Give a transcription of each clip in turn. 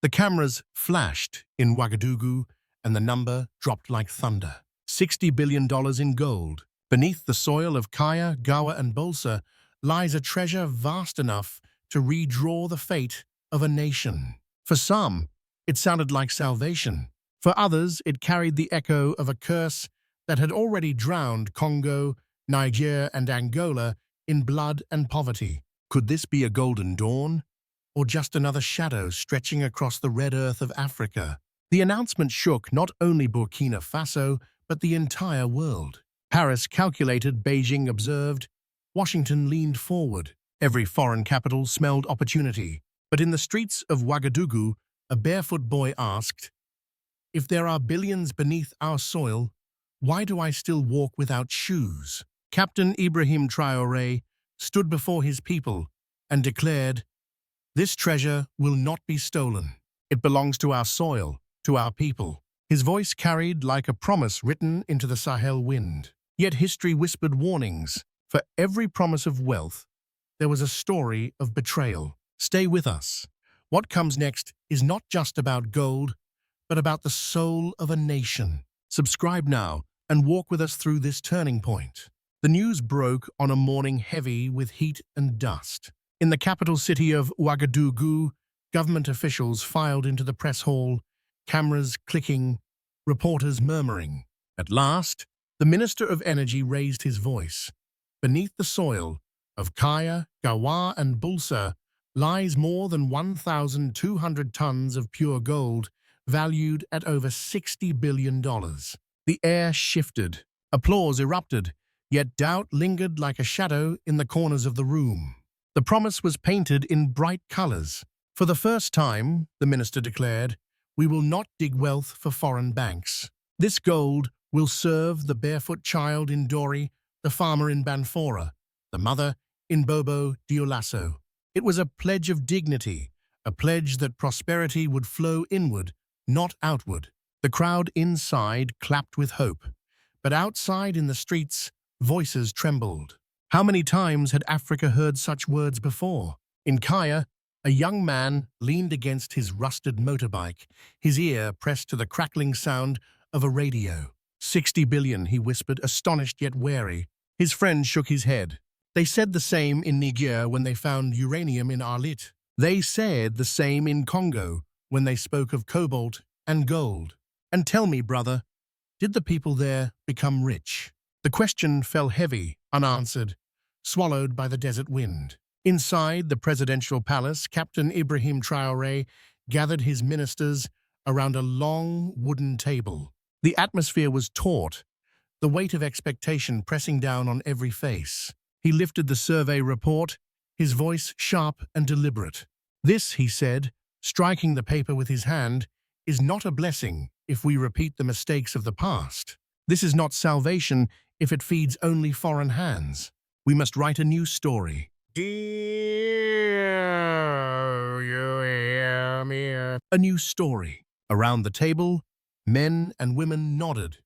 The cameras flashed in Ouagadougou, and the number dropped like thunder. $60 billion in gold. Beneath the soil of Kaya, Gawa, and Bolsa lies a treasure vast enough to redraw the fate of a nation. For some, it sounded like salvation. For others, it carried the echo of a curse that had already drowned Congo, Niger, and Angola in blood and poverty. Could this be a golden dawn, or just another shadow stretching across the red earth of Africa? The announcement shook not only Burkina Faso, but the entire world. Paris calculated, Beijing observed, Washington leaned forward. Every foreign capital smelled opportunity. But in the streets of Ouagadougou, a barefoot boy asked, "If there are billions beneath our soil, why do I still walk without shoes?" Captain Ibrahim Traoré stood before his people and declared, "This treasure will not be stolen. It belongs to our soil, to our people." His voice carried like a promise written into the Sahel wind. Yet history whispered warnings. For every promise of wealth, there was a story of betrayal. Stay with us. What comes next is not just about gold, but about the soul of a nation. Subscribe now and walk with us through this turning point. The news broke on a morning heavy with heat and dust. In the capital city of Ouagadougou, government officials filed into the press hall, cameras clicking, reporters murmuring. At last, the Minister of Energy raised his voice. Beneath the soil of Kaya, Gawa, and Bulsa lies more than 1,200 tons of pure gold, valued at over $60 billion. The air shifted. Applause erupted, yet doubt lingered like a shadow in the corners of the room. The promise was painted in bright colors. For the first time, the minister declared, we will not dig wealth for foreign banks. This gold will serve the barefoot child in Dori, the farmer in Banfora, the mother in Bobo Dioulasso. It was a pledge of dignity, a pledge that prosperity would flow inward, not outward. The crowd inside clapped with hope, but outside in the streets, voices trembled. How many times had Africa heard such words before? In Kaya, a young man leaned against his rusted motorbike, his ear pressed to the crackling sound of a radio. 60 billion, he whispered, astonished yet wary. His friend shook his head. They said the same in Niger when they found uranium in Arlit. They said the same in Congo when they spoke of cobalt and gold. And tell me, brother, did the people there become rich? The question fell heavy, unanswered, swallowed by the desert wind. Inside the presidential palace, Captain Ibrahim Traoré gathered his ministers around a long wooden table. The atmosphere was taut, the weight of expectation pressing down on every face. He lifted the survey report, his voice sharp and deliberate. This, he said, striking the paper with his hand, is not a blessing if we repeat the mistakes of the past. This is not salvation if it feeds only foreign hands. We must write a new story. Do you hear me? A new story. Around the table, men and women nodded,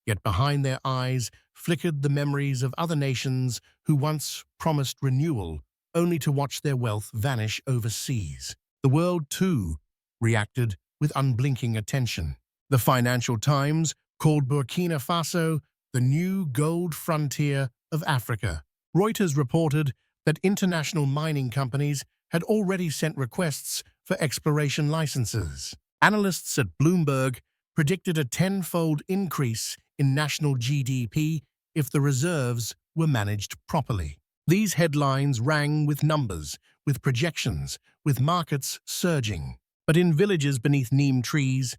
yet behind their eyes flickered the memories of other nations who once promised renewal, only to watch their wealth vanish overseas. The world, too, reacted with unblinking attention. The Financial Times called Burkina Faso the new gold frontier of Africa. Reuters reported that international mining companies had already sent requests for exploration licenses. Analysts at Bloomberg predicted a tenfold increase in national GDP if the reserves were managed properly. These headlines rang with numbers, with projections, with markets surging. But in villages beneath neem trees,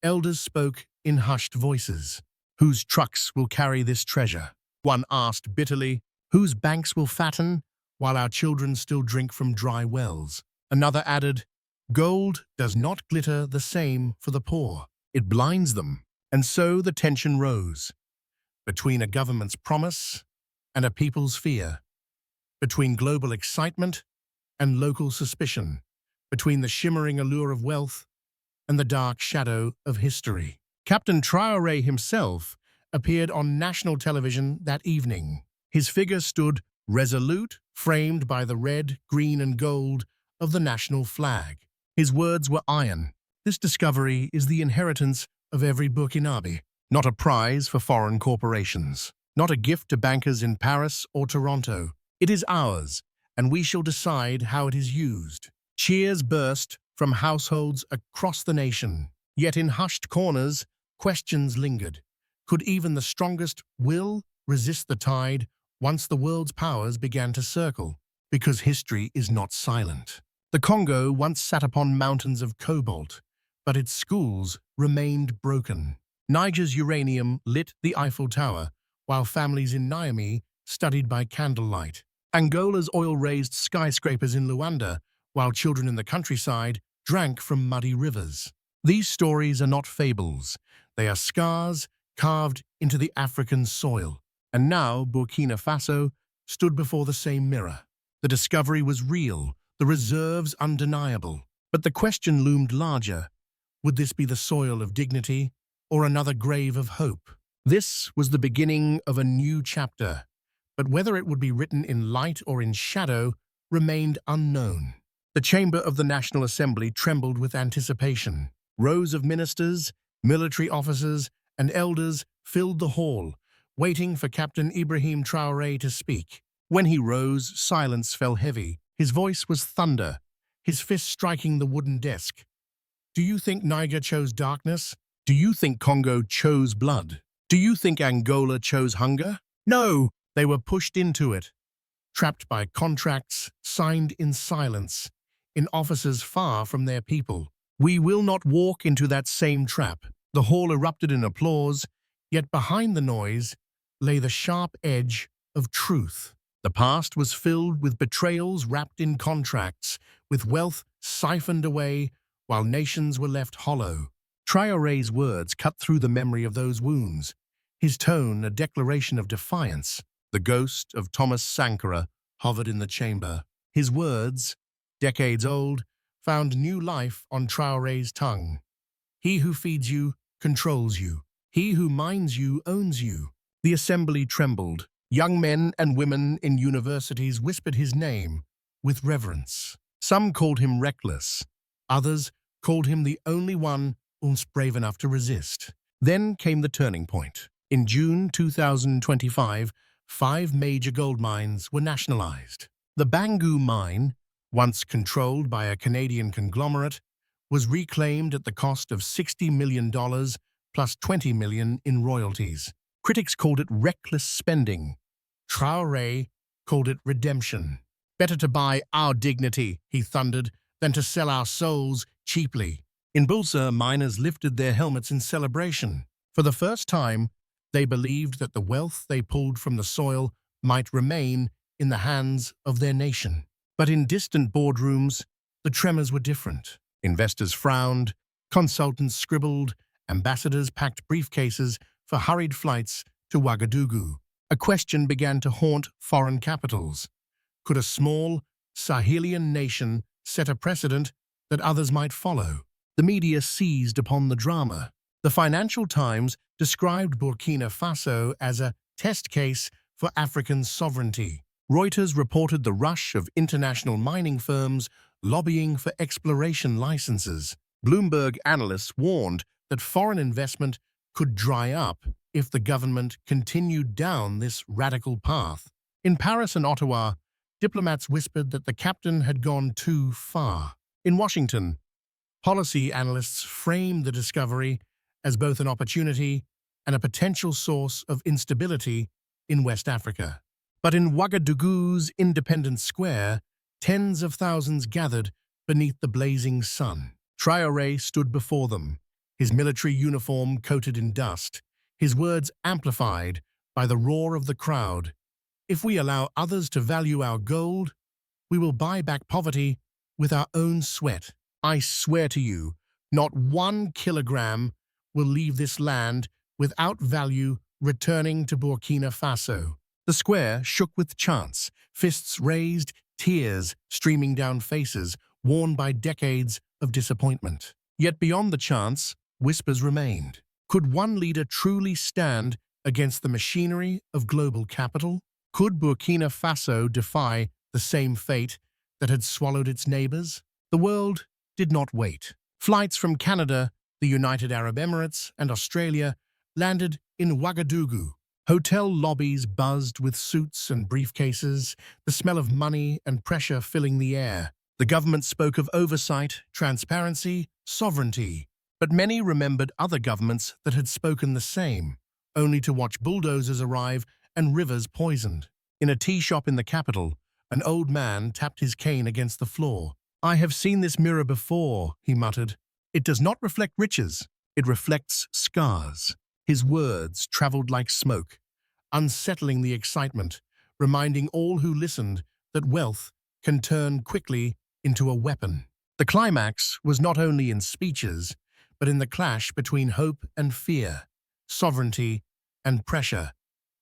elders spoke in hushed voices. Whose trucks will carry this treasure? One asked bitterly. Whose banks will fatten while our children still drink from dry wells? Another added, gold does not glitter the same for the poor. It blinds them. And so the tension rose. Between a government's promise and a people's fear. Between global excitement and local suspicion. Between the shimmering allure of wealth and the dark shadow of history. Captain Traoré himself appeared on national television that evening. His figure stood resolute, framed by the red, green, and gold of the national flag. His words were iron. This discovery is the inheritance of every Burkinabe, not a prize for foreign corporations, not a gift to bankers in Paris or Toronto. It is ours, and we shall decide how it is used. Cheers burst from households across the nation. Yet in hushed corners, questions lingered. Could even the strongest will resist the tide once the world's powers began to circle? Because history is not silent. The Congo once sat upon mountains of cobalt, but its schools remained broken. Niger's uranium lit the Eiffel Tower, while families in Niamey studied by candlelight. Angola's oil raised skyscrapers in Luanda, while children in the countryside drank from muddy rivers. These stories are not fables. They are scars carved into the African soil. And now Burkina Faso stood before the same mirror. The discovery was real, the reserves undeniable. But the question loomed larger. Would this be the soil of dignity or another grave of hope? This was the beginning of a new chapter, but whether it would be written in light or in shadow remained unknown. The chamber of the National Assembly trembled with anticipation. Rows of ministers, military officers, and elders filled the hall, waiting for Captain Ibrahim Traoré to speak. When he rose, silence fell heavy. His voice was thunder, his fist striking the wooden desk. Do you think Niger chose darkness? Do you think Congo chose blood? Do you think Angola chose hunger? No, they were pushed into it, trapped by contracts signed in silence, in offices far from their people. We will not walk into that same trap. The hall erupted in applause, yet behind the noise lay the sharp edge of truth. The past was filled with betrayals wrapped in contracts, with wealth siphoned away while nations were left hollow. Traoré's words cut through the memory of those wounds, his tone a declaration of defiance. The ghost of Thomas Sankara hovered in the chamber. His words, decades old, found new life on Traoré's tongue. He who feeds you controls you. He who minds you owns you. The assembly trembled. Young men and women in universities whispered his name with reverence. Some called him reckless. Others called him the only one once brave enough to resist. Then came the turning point. In June 2025, 5 major gold mines were nationalized. The Bangu mine, once controlled by a Canadian conglomerate, was reclaimed at the cost of $60 million plus $20 million in royalties. Critics called it reckless spending. Traoré called it redemption. Better to buy our dignity, he thundered, than to sell our souls cheaply. In Bulsa, miners lifted their helmets in celebration. For the first time, they believed that the wealth they pulled from the soil might remain in the hands of their nation. But in distant boardrooms, the tremors were different. Investors frowned, consultants scribbled, ambassadors packed briefcases for hurried flights to Ouagadougou. A question began to haunt foreign capitals. Could a small, Sahelian nation set a precedent that others might follow? The media seized upon the drama. The Financial Times described Burkina Faso as a test case for African sovereignty. Reuters reported the rush of international mining firms lobbying for exploration licenses. Bloomberg analysts warned that foreign investment could dry up if the government continued down this radical path. In Paris and Ottawa, diplomats whispered that the captain had gone too far. In Washington, policy analysts framed the discovery as both an opportunity and a potential source of instability in West Africa. But in Ouagadougou's Independence Square, tens of thousands gathered beneath the blazing sun. Traoré stood before them, his military uniform coated in dust, his words amplified by the roar of the crowd. If we allow others to value our gold, we will buy back poverty with our own sweat. I swear to you, not 1 kilogram will leave this land without value returning to Burkina Faso. The square shook with chants, fists raised, tears streaming down faces worn by decades of disappointment. Yet beyond the chants, whispers remained. Could one leader truly stand against the machinery of global capital? Could Burkina Faso defy the same fate that had swallowed its neighbors? The world did not wait. Flights from Canada, the United Arab Emirates, and Australia landed in Ouagadougou. Hotel lobbies buzzed with suits and briefcases, the smell of money and pressure filling the air. The government spoke of oversight, transparency, sovereignty, but many remembered other governments that had spoken the same, only to watch bulldozers arrive and rivers poisoned. In a tea shop in the capital, an old man tapped his cane against the floor. "I have seen this mirror before," he muttered. "It does not reflect riches. It reflects scars." His words traveled like smoke, unsettling the excitement, reminding all who listened that wealth can turn quickly into a weapon. The climax was not only in speeches, but in the clash between hope and fear, sovereignty and pressure,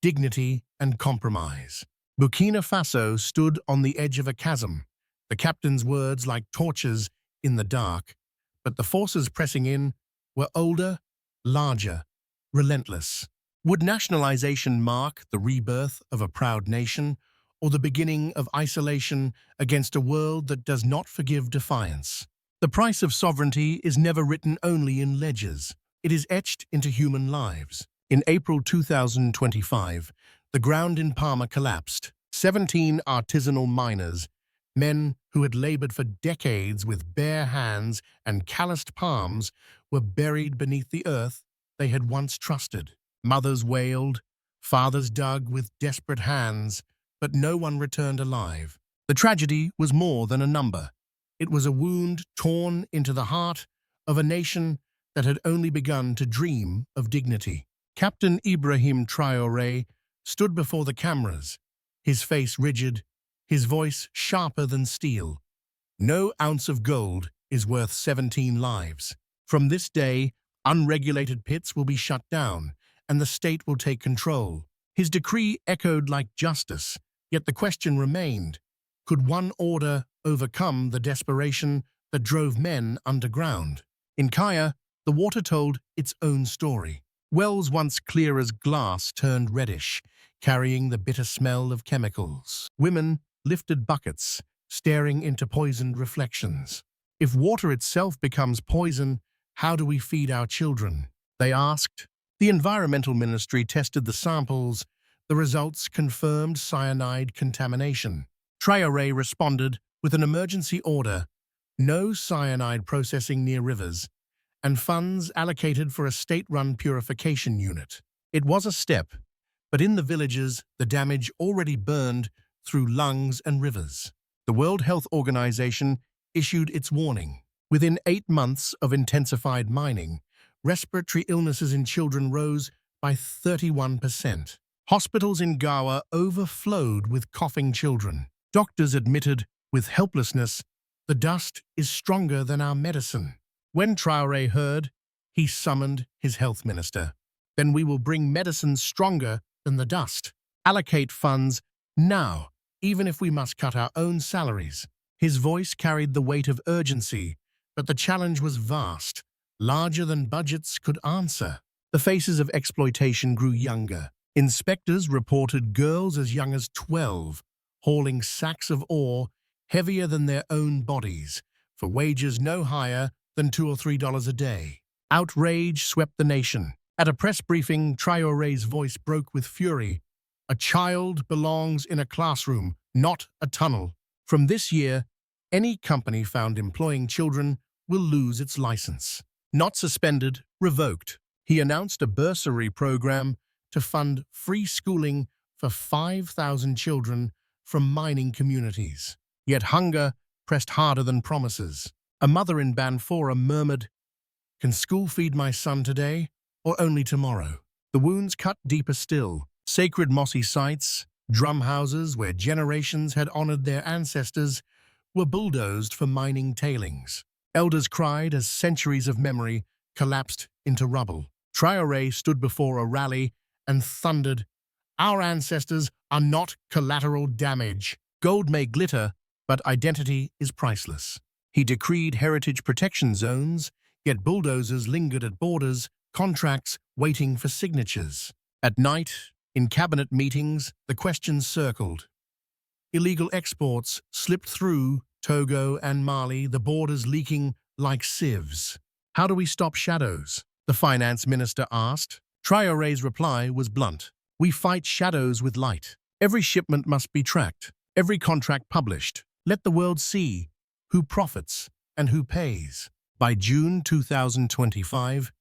dignity and compromise. Burkina Faso stood on the edge of a chasm, the captain's words like torches in the dark, but the forces pressing in were older, larger, relentless. Would nationalization mark the rebirth of a proud nation, or the beginning of isolation against a world that does not forgive defiance? The price of sovereignty is never written only in ledgers. It is etched into human lives. In April 2025, the ground in Palma collapsed. 17 artisanal miners, men who had labored for decades with bare hands and calloused palms, were buried beneath the earth they had once trusted. Mothers wailed, fathers dug with desperate hands, but no one returned alive. The tragedy was more than a number. It was a wound torn into the heart of a nation that had only begun to dream of dignity. Captain Ibrahim Traoré stood before the cameras, his face rigid, his voice sharper than steel. "No ounce of gold is worth 17 lives. From this day, unregulated pits will be shut down, and the state will take control." His decree echoed like justice, yet the question remained: could one order overcome the desperation that drove men underground? In Kaya, the water told its own story. Wells once clear as glass turned reddish, carrying the bitter smell of chemicals. Women lifted buckets, staring into poisoned reflections. "If water itself becomes poison, how do we feed our children?" they asked. The Environmental Ministry tested the samples. The results confirmed cyanide contamination. Traoré responded with an emergency order: no cyanide processing near rivers, and funds allocated for a state-run purification unit. It was a step, but in the villages, the damage already burned through lungs and rivers. The World Health Organization issued its warning. Within 8 months of intensified mining, respiratory illnesses in children rose by 31%. Hospitals in Gawa overflowed with coughing children. Doctors admitted with helplessness, "The dust is stronger than our medicine." When Traoré heard, he summoned his health minister. "Then we will bring medicine stronger than the dust. Allocate funds now, even if we must cut our own salaries." His voice carried the weight of urgency, but the challenge was vast, larger than budgets could answer. The faces of exploitation grew younger. Inspectors reported girls as young as 12, hauling sacks of ore heavier than their own bodies, for wages no higher than $2 or $3 a day. Outrage swept the nation. At a press briefing, Traoré's voice broke with fury. "A child belongs in a classroom, not a tunnel. From this year, any company found employing children will lose its license." Not suspended, revoked. He announced a bursary program to fund free schooling for 5,000 children from mining communities. Yet hunger pressed harder than promises. A mother in Banfora murmured, "Can school feed my son today, or only tomorrow?" The wounds cut deeper still. Sacred mossy sites, drum houses where generations had honored their ancestors, were bulldozed for mining tailings. Elders cried as centuries of memory collapsed into rubble. Traoré stood before a rally and thundered, "Our ancestors are not collateral damage. Gold may glitter, but identity is priceless." He decreed heritage protection zones, yet bulldozers lingered at borders, contracts waiting for signatures. At night, in cabinet meetings, the questions circled. Illegal exports slipped through Togo and Mali, the borders leaking like sieves. How do we stop shadows? The finance minister asked. Traore's reply was blunt. We fight shadows with light. Every shipment must be tracked, every contract published. Let the world see who profits and who pays. By June 2025,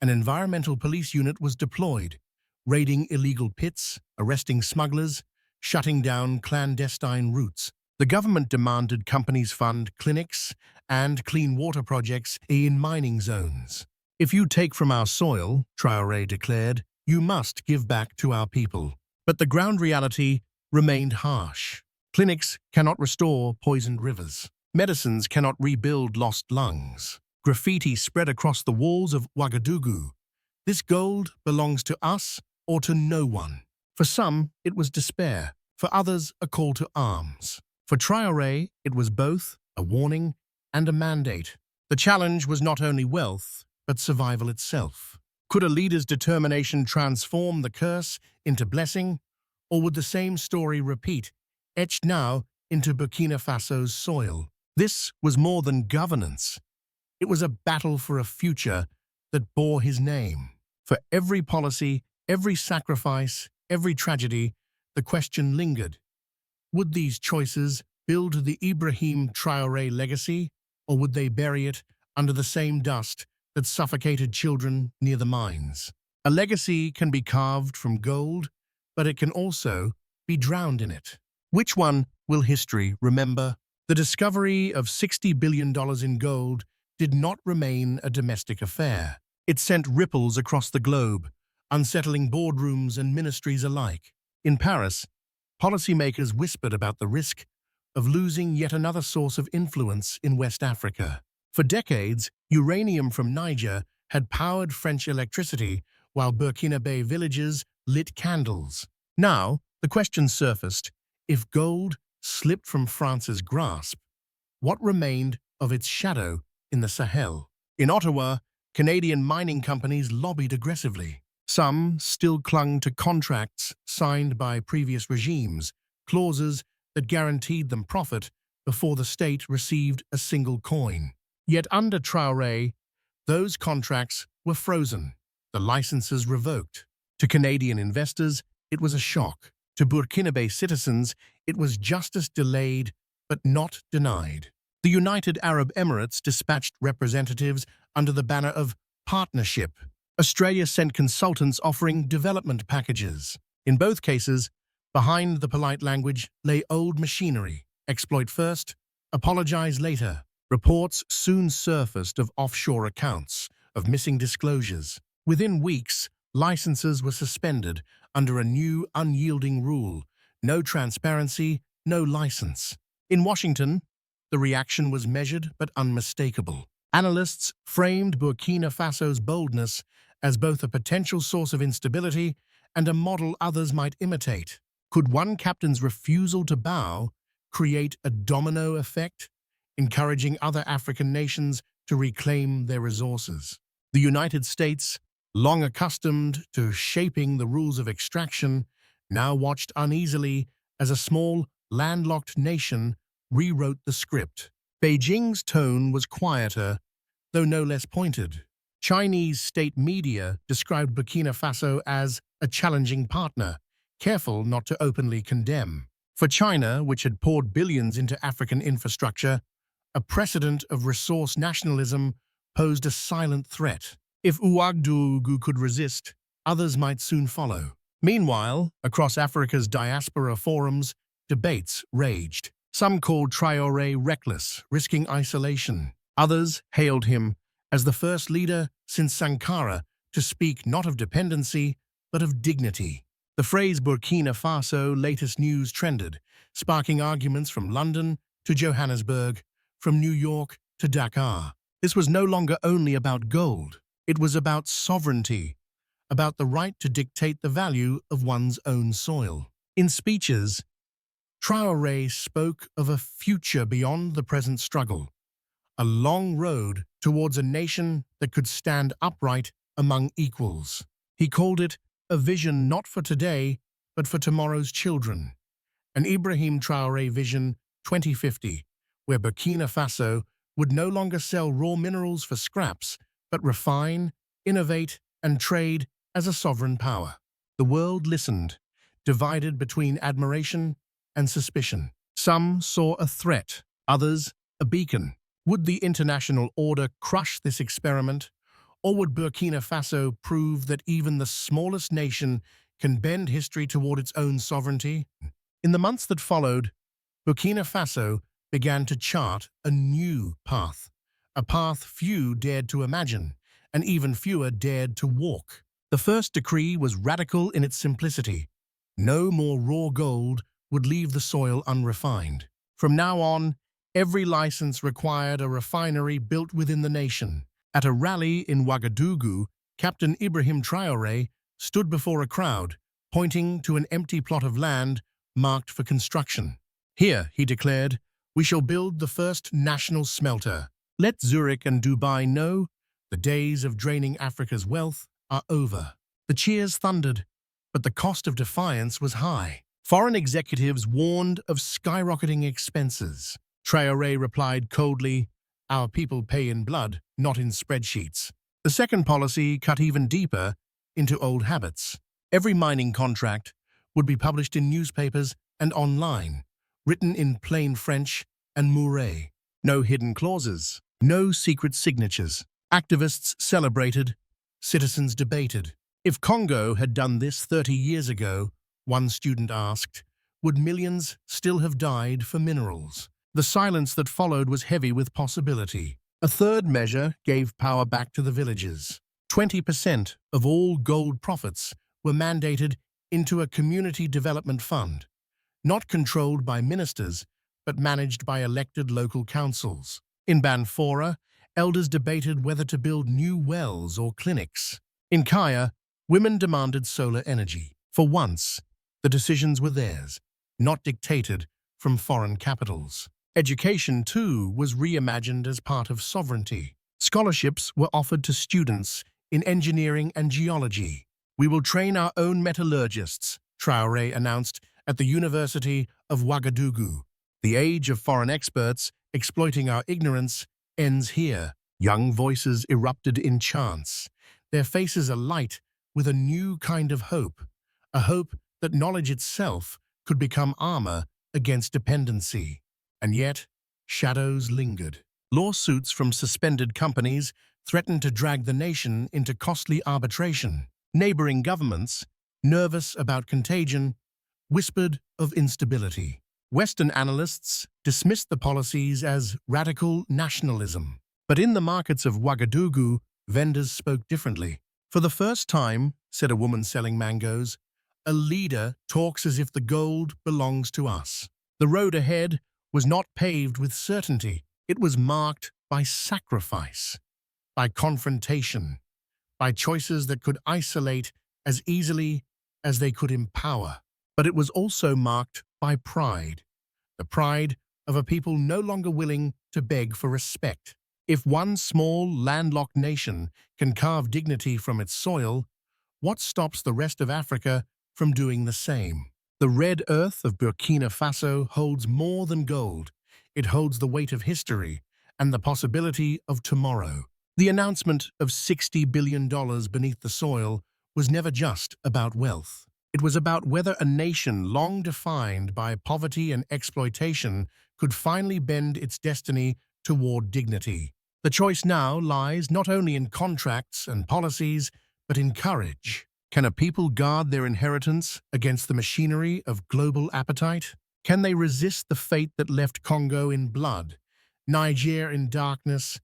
an environmental police unit was deployed, raiding illegal pits, arresting smugglers, shutting down clandestine routes. The government demanded companies fund clinics and clean water projects in mining zones. If you take from our soil, Traore declared, you must give back to our people. But the ground reality remained harsh. Clinics cannot restore poisoned rivers. Medicines cannot rebuild lost lungs. Graffiti spread across the walls of Ouagadougou. This gold belongs to us or to no one. For some, it was despair. For others, a call to arms. For Traore, it was both a warning and a mandate. The challenge was not only wealth, but survival itself. Could a leader's determination transform the curse into blessing, or would the same story repeat, etched now into Burkina Faso's soil? This was more than governance. It was a battle for a future that bore his name. For every policy, every sacrifice, every tragedy, the question lingered. Would these choices build the Ibrahim Traoré legacy, or would they bury it under the same dust that suffocated children near the mines? A legacy can be carved from gold, but it can also be drowned in it. Which one will history remember? The discovery of $60 billion in gold did not remain a domestic affair. It sent ripples across the globe, unsettling boardrooms and ministries alike. In Paris, policymakers whispered about the risk of losing yet another source of influence in West Africa. For decades, uranium from Niger had powered French electricity while Burkinabe villages lit candles. Now, the question surfaced, if gold slipped from France's grasp, what remained of its shadow in the Sahel? In Ottawa, Canadian mining companies lobbied aggressively. Some still clung to contracts signed by previous regimes, clauses that guaranteed them profit before the state received a single coin. Yet under Traoré, those contracts were frozen, the licenses revoked. To Canadian investors, it was a shock. To Burkinabe citizens, it was justice delayed but not denied. The United Arab Emirates dispatched representatives under the banner of partnership. Australia sent consultants offering development packages. In both cases, behind the polite language lay old machinery. Exploit first, apologize later. Reports soon surfaced of offshore accounts, of missing disclosures. Within weeks, licenses were suspended under a new, unyielding rule: no transparency, no license. In Washington, the reaction was measured but unmistakable. Analysts framed Burkina Faso's boldness as both a potential source of instability and a model others might imitate. Could one captain's refusal to bow create a domino effect, encouraging other African nations to reclaim their resources? The United States, long accustomed to shaping the rules of extraction, now watched uneasily as a small, landlocked nation rewrote the script. Beijing's tone was quieter, though no less pointed. Chinese state media described Burkina Faso as a challenging partner, careful not to openly condemn. For China, which had poured billions into African infrastructure, a precedent of resource nationalism posed a silent threat. If Ouagadougou could resist, others might soon follow. Meanwhile, across Africa's diaspora forums, debates raged. Some called Traoré reckless, risking isolation. Others hailed him as the first leader since Sankara to speak not of dependency, but of dignity. The phrase Burkina Faso latest news trended, sparking arguments from London to Johannesburg, from New York to Dakar. This was no longer only about gold. It was about sovereignty, about the right to dictate the value of one's own soil. In speeches, Traoré spoke of a future beyond the present struggle, a long road towards a nation that could stand upright among equals. He called it a vision not for today, but for tomorrow's children. An Ibrahim Traoré Vision 2050, where Burkina Faso would no longer sell raw minerals for scraps, but refine, innovate, and trade as a sovereign power. The world listened, divided between admiration and suspicion. Some saw a threat, others a beacon. Would the international order crush this experiment, or would Burkina Faso prove that even the smallest nation can bend history toward its own sovereignty? In the months that followed, Burkina Faso began to chart a new path, a path few dared to imagine, and even fewer dared to walk. The first decree was radical in its simplicity. No more raw gold would leave the soil unrefined. From now on, every license required a refinery built within the nation. At a rally in Ouagadougou, Captain Ibrahim Traoré stood before a crowd, pointing to an empty plot of land marked for construction. "Here," he declared, "we shall build the first national smelter. Let Zurich and Dubai know the days of draining Africa's wealth are over." The cheers thundered, but the cost of defiance was high. Foreign executives warned of skyrocketing expenses. Traoré replied coldly, "Our people pay in blood, not in spreadsheets." The second policy cut even deeper into old habits. Every mining contract would be published in newspapers and online, written in plain French and Mouret. No hidden clauses, no secret signatures. Activists celebrated, citizens debated. If Congo had done this 30 years ago, one student asked, would millions still have died for minerals? The silence that followed was heavy with possibility. A third measure gave power back to the villages. 20% of all gold profits were mandated into a community development fund, not controlled by ministers, but managed by elected local councils. In Banfora, elders debated whether to build new wells or clinics. In Kaya, women demanded solar energy. For once, the decisions were theirs, not dictated from foreign capitals. Education, too, was reimagined as part of sovereignty. Scholarships were offered to students in engineering and geology. "We will train our own metallurgists," Traoré announced at the University of Ouagadougou. "The age of foreign experts exploiting our ignorance ends here." Young voices erupted in chants, their faces alight with a new kind of hope, a hope that knowledge itself could become armor against dependency. And yet, shadows lingered. Lawsuits from suspended companies threatened to drag the nation into costly arbitration. Neighboring governments, nervous about contagion, whispered of instability. Western analysts dismissed the policies as radical nationalism. But in the markets of Ouagadougou, vendors spoke differently. "For the first time," said a woman selling mangoes, "a leader talks as if the gold belongs to us." The road ahead was not paved with certainty. It was marked by sacrifice, by confrontation, by choices that could isolate as easily as they could empower. But it was also marked by pride, the pride of a people no longer willing to beg for respect. If one small, landlocked nation can carve dignity from its soil, what stops the rest of Africa from doing the same? The red earth of Burkina Faso holds more than gold. It holds the weight of history and the possibility of tomorrow. The announcement of $60 billion beneath the soil was never just about wealth. It was about whether a nation long defined by poverty and exploitation could finally bend its destiny toward dignity. The choice now lies not only in contracts and policies, but in courage. Can a people guard their inheritance against the machinery of global appetite? Can they resist the fate that left Congo in blood, Niger in darkness,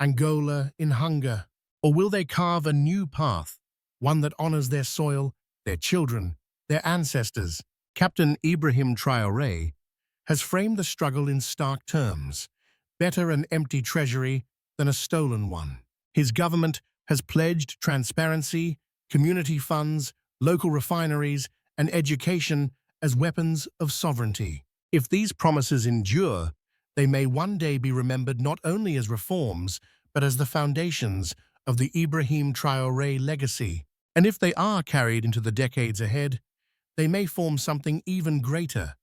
Angola in hunger? Or will they carve a new path, one that honors their soil, their children, their ancestors? Captain Ibrahim Traoré has framed the struggle in stark terms. Better an empty treasury than a stolen one. His government has pledged transparency, community funds, local refineries, and education as weapons of sovereignty. If these promises endure, they may one day be remembered not only as reforms, but as the foundations of the Ibrahim Traoré legacy. And if they are carried into the decades ahead, they may form something even greater,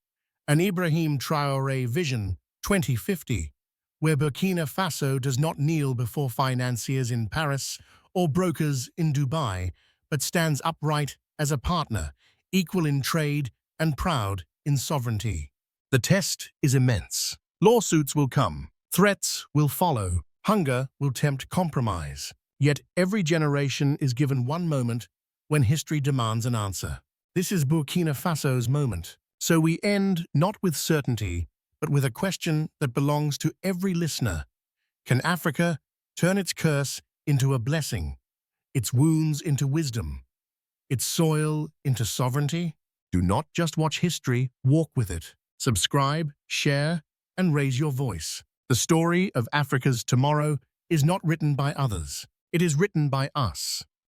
an Ibrahim Traoré Vision 2050, where Burkina Faso does not kneel before financiers in Paris or brokers in Dubai, but stands upright as a partner, equal in trade and proud in sovereignty. The test is immense. Lawsuits will come, threats will follow, hunger will tempt compromise. Yet every generation is given one moment when history demands an answer. This is Burkina Faso's moment. So we end not with certainty, but with a question that belongs to every listener. Can Africa turn its curse into a blessing, its wounds into wisdom, its soil into sovereignty? Do not just watch history, walk with it. Subscribe, share, and raise your voice. The story of Africa's tomorrow is not written by others. It is written by us.